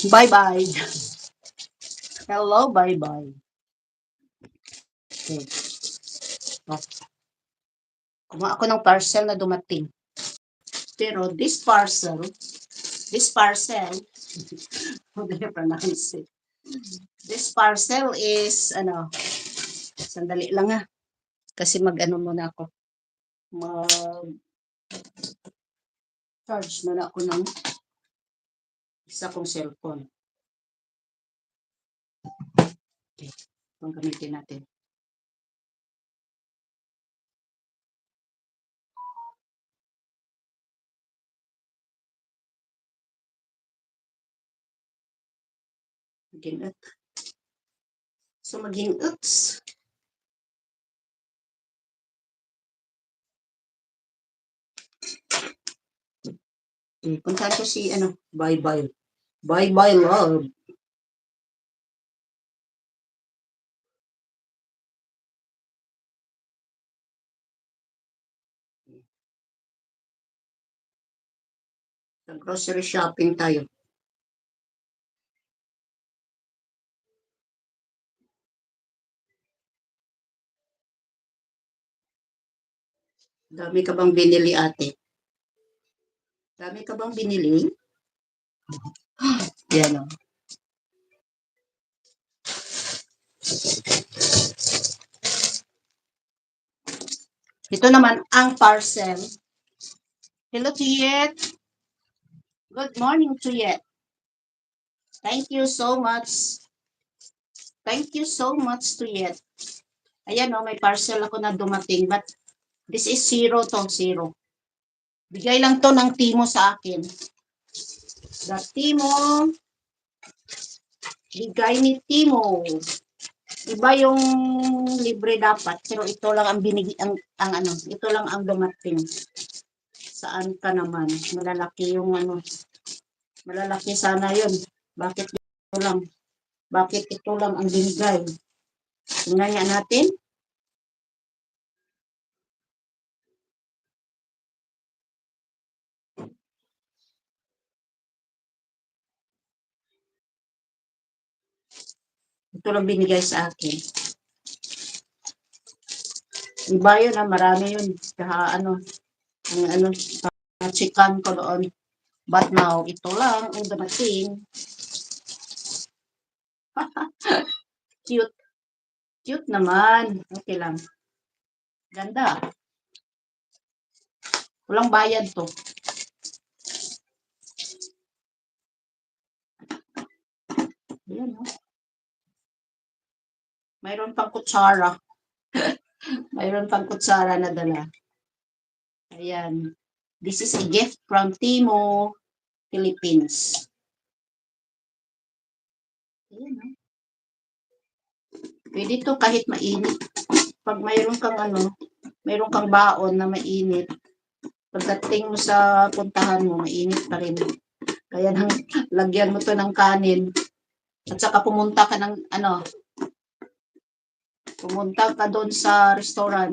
Bye-bye. Hello, bye-bye. Okay. Oh. Kumuha ako ng parcel na dumating. Pero this parcel, how do you pronounce it? This parcel is, sandali lang ha. Kasi mag-ano muna ako. Mag-charge muna ako ng isa kong cellphone. Okay. Itong gamitin natin. Maging ut. So, maging uts. Okay. Puntahan ko si, bye-bye. Bye-bye, love. Sa grocery shopping tayo. Dami ka bang binili, ate? Dami ka bang binili? Yan o. Ito naman ang parcel. Hello, Tuyet. Good morning, Tuyet. Thank you so much. Thank you so much, Tuyet. Ayan o, may parcel ako na dumating. But this is zero to, zero. Bigay lang to ng Timo sa akin. The Timo. Bigay ni Timo. Iba yung libre dapat, pero ito lang ang ito lang ang dumating. Saan ka naman? Malalaki yung malalaki sana yun. Bakit ito lang? Bakit ito lang ang binigay? Tingnan nga natin. Ito lang binigay sa akin. Iba yun marami yun. Kaya chikan ko doon. But now, ito lang ang dumating. Cute. Cute naman. Okay lang. Ganda. Walang bayad to. Ayan, no? Mayroon pang kutsara. Mayroon pang kutsara na dala. Ayan. This is a gift from Timo, Philippines. Ayan, no? Pwede to kahit mainit. Pag mayroon kang baon na mainit, pagdating mo sa puntahan mo, mainit pa rin. Kaya lagyan mo to ng kanin. At saka pumunta ka doon sa restaurant.